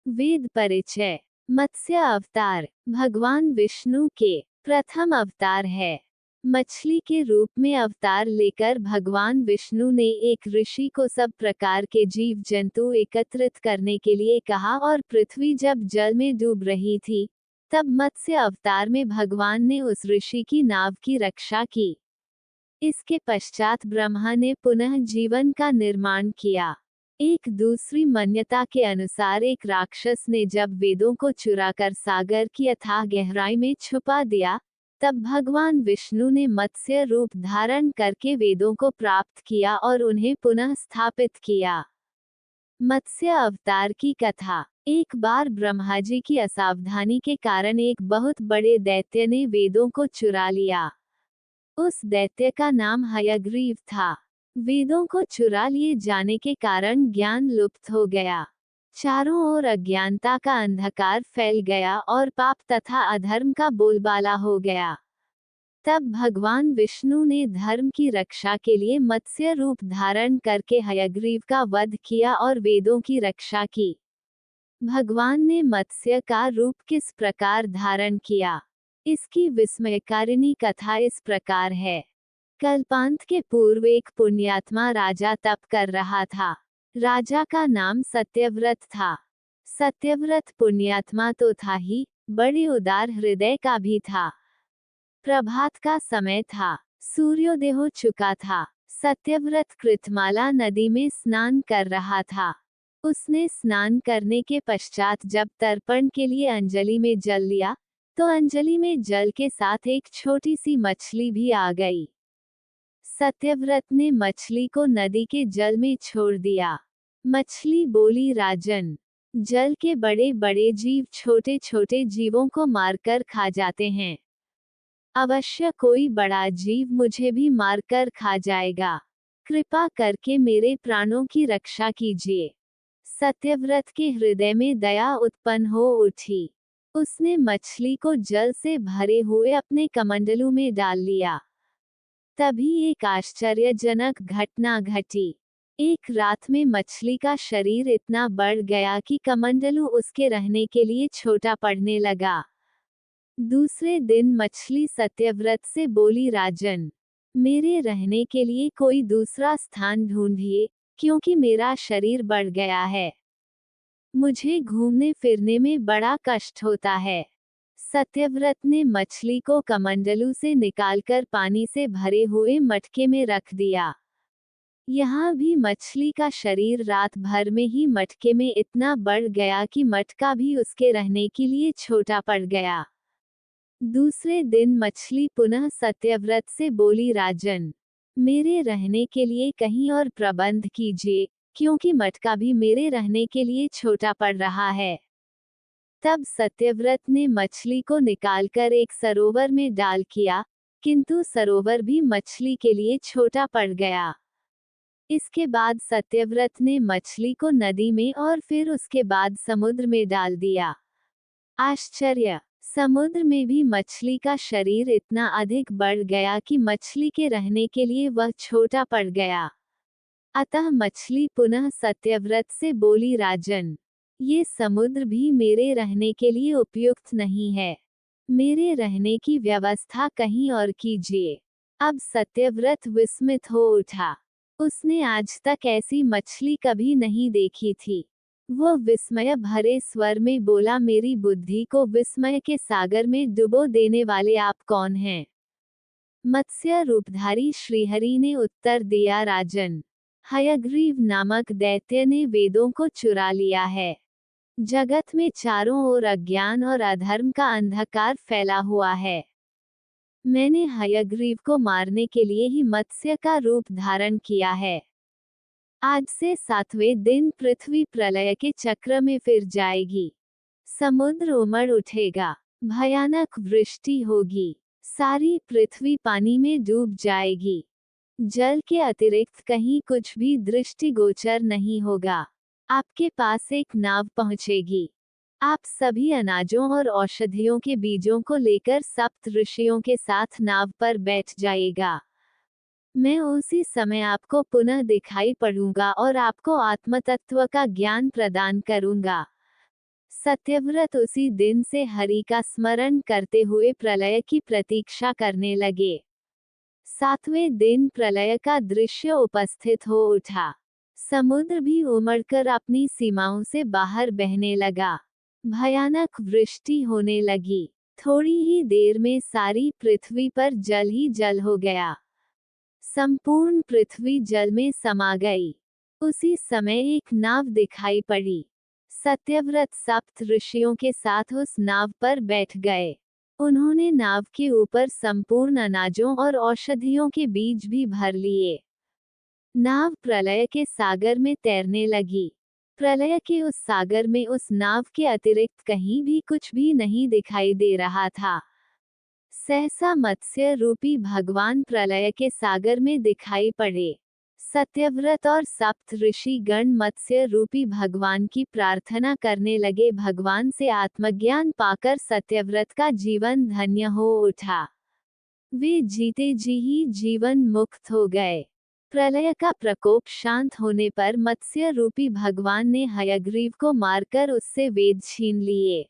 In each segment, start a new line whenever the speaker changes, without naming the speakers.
वेद परिचय। मत्स्य अवतार भगवान विष्णु के प्रथम अवतार है। मछली के रूप में अवतार लेकर भगवान विष्णु ने एक ऋषि को सब प्रकार के जीव जंतु एकत्रित करने के लिए कहा और पृथ्वी जब जल में डूब रही थी तब मत्स्य अवतार में भगवान ने उस ऋषि की नाव की रक्षा की। इसके पश्चात ब्रह्मा ने पुनः जीवन का निर्माण किया। एक दूसरी मान्यता के अनुसार एक राक्षस ने जब वेदों को चुराकर सागर की अथाह गहराई में छुपा दिया तब भगवान विष्णु ने मत्स्य रूप धारण करके वेदों को प्राप्त किया और उन्हें पुनः स्थापित किया। मत्स्य अवतार की कथा। एक बार ब्रह्मा जी की असावधानी के कारण एक बहुत बड़े दैत्य ने वेदों को चुरा लिया। उस दैत्य का नाम हयग्रीव था। वेदों को चुरा लिए जाने के कारण ज्ञान लुप्त हो गया। चारों ओर अज्ञानता का अंधकार फैल गया और पाप तथा अधर्म का बोलबाला हो गया। तब भगवान विष्णु ने धर्म की रक्षा के लिए मत्स्य रूप धारण करके हयग्रीव का वध किया और वेदों की रक्षा की। भगवान ने मत्स्य का रूप किस प्रकार धारण किया, इसकी विस्मयकारिणी कथा इस प्रकार है। कल्पांत के पूर्व एक पुण्यात्मा राजा तप कर रहा था। राजा का नाम सत्यव्रत था। सत्यव्रत पुण्यात्मा तो था ही, बड़े उदार हृदय का भी था। प्रभात का समय था। सूर्योदय हो चुका था। सत्यव्रत कृतमाला नदी में स्नान कर रहा था। उसने स्नान करने के पश्चात जब तर्पण के लिए अंजलि में जल लिया तो अंजलि में जल के साथ एक छोटी सी मछली भी आ गई। सत्यव्रत ने मछली को नदी के जल में छोड़ दिया। मछली बोली, राजन, जल के बड़े बड़े जीव छोटे छोटे जीवों को मारकर खा जाते हैं। अवश्य कोई बड़ा जीव मुझे भी मारकर खा जाएगा। कृपा करके मेरे प्राणों की रक्षा कीजिए। सत्यव्रत के हृदय में दया उत्पन्न हो उठी। उसने मछली को जल से भरे हुए अपने कमंडलू में डाल लिया। तभी एक आश्चर्यजनक घटना घटी। एक रात में मछली का शरीर इतना बढ़ गया कि कमंडलू उसके रहने के लिए छोटा पड़ने लगा। दूसरे दिन मछली सत्यव्रत से बोली, राजन, मेरे रहने के लिए कोई दूसरा स्थान ढूंढिए, क्योंकि मेरा शरीर बढ़ गया है। मुझे घूमने फिरने में बड़ा कष्ट होता है। सत्यव्रत ने मछली को कमंडलू से निकालकर पानी से भरे हुए मटके में रख दिया। यहाँ भी मछली का शरीर रात भर में ही मटके में इतना बढ़ गया कि मटका भी उसके रहने के लिए छोटा पड़ गया। दूसरे दिन मछली पुनः सत्यव्रत से बोली, राजन, मेरे रहने के लिए कहीं और प्रबंध कीजिए, क्योंकि मटका भी मेरे रहने के लिए छोटा पड़ रहा है। तब सत्यव्रत ने मछली को निकालकर एक सरोवर में डाल किया, किंतु सरोवर भी मछली के लिए छोटा पड़ गया। इसके बाद सत्यव्रत ने मछली को नदी में और फिर उसके बाद समुद्र में डाल दिया। आश्चर्य! समुद्र में भी मछली का शरीर इतना अधिक बढ़ गया कि मछली के रहने के लिए वह छोटा पड़ गया। अतः मछली पुनः सत्यव्रत से बोली, राजन, ये समुद्र भी मेरे रहने के लिए उपयुक्त नहीं है। मेरे रहने की व्यवस्था कहीं और कीजिए। अब सत्यव्रत विस्मित हो उठा। उसने आज तक ऐसी मछली कभी नहीं देखी थी। वो विस्मय भरे स्वर में बोला, मेरी बुद्धि को विस्मय के सागर में डुबो देने वाले आप कौन हैं? मत्स्य रूपधारी श्रीहरि ने उत्तर दिया, राजन, हयग्रीव नामक दैत्य ने वेदों को चुरा लिया है। जगत में चारों ओर अज्ञान और अधर्म का अंधकार फैला हुआ है। मैंने हयग्रीव को मारने के लिए ही मत्स्य का रूप धारण किया है। आज से 7वें दिन पृथ्वी प्रलय के चक्र में फिर जाएगी। समुद्र उमड़ उठेगा। भयानक वृष्टि होगी। सारी पृथ्वी पानी में डूब जाएगी। जल के अतिरिक्त कहीं कुछ भी दृष्टिगोचर नहीं होगा। आपके पास एक नाव पहुंचेगी। आप सभी अनाजों और औषधियों के बीजों को लेकर सप्त ऋषियों के साथ नाव पर बैठ जाइएगा। मैं उसी समय आपको पुनः दिखाई पड़ूंगा और आपको आत्मतत्व का ज्ञान प्रदान करूंगा। सत्यव्रत उसी दिन से हरि का स्मरण करते हुए प्रलय की प्रतीक्षा करने लगे। 7वें दिन प्रलय का दृश्य उपस्थित हो उठा। समुद्र भी उमड़कर अपनी सीमाओं से बाहर बहने लगा। भयानक वृष्टि होने लगी। थोड़ी ही देर में सारी पृथ्वी पर जल ही जल हो गया। संपूर्ण पृथ्वी जल में समा गई। उसी समय एक नाव दिखाई पड़ी। सत्यव्रत सप्त ऋषियों के साथ उस नाव पर बैठ गए। उन्होंने नाव के ऊपर संपूर्ण अनाजों और औषधियों के बीज भी भर लिए। नाव प्रलय के सागर में तैरने लगी। प्रलय के उस सागर में उस नाव के अतिरिक्त कहीं भी कुछ भी नहीं दिखाई दे रहा था। सहसा मत्स्य रूपी भगवान प्रलय के सागर में दिखाई पड़े। सत्यव्रत और सप्त ऋषि गण मत्स्य रूपी भगवान की प्रार्थना करने लगे। भगवान से आत्मज्ञान पाकर सत्यव्रत का जीवन धन्य हो उठा। वे जीते जी ही जीवन मुक्त हो गए। प्रलय का प्रकोप शांत होने पर मत्स्य रूपी भगवान ने हयग्रीव को मारकर उससे वेद छीन लिए।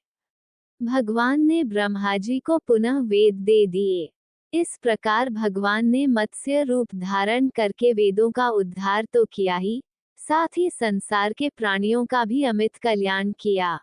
भगवान ने ब्रह्माजी को पुनः वेद दे दिए। इस प्रकार भगवान ने मत्स्य रूप धारण करके वेदों का उद्धार तो किया ही, साथ ही संसार के प्राणियों का भी अमित कल्याण किया।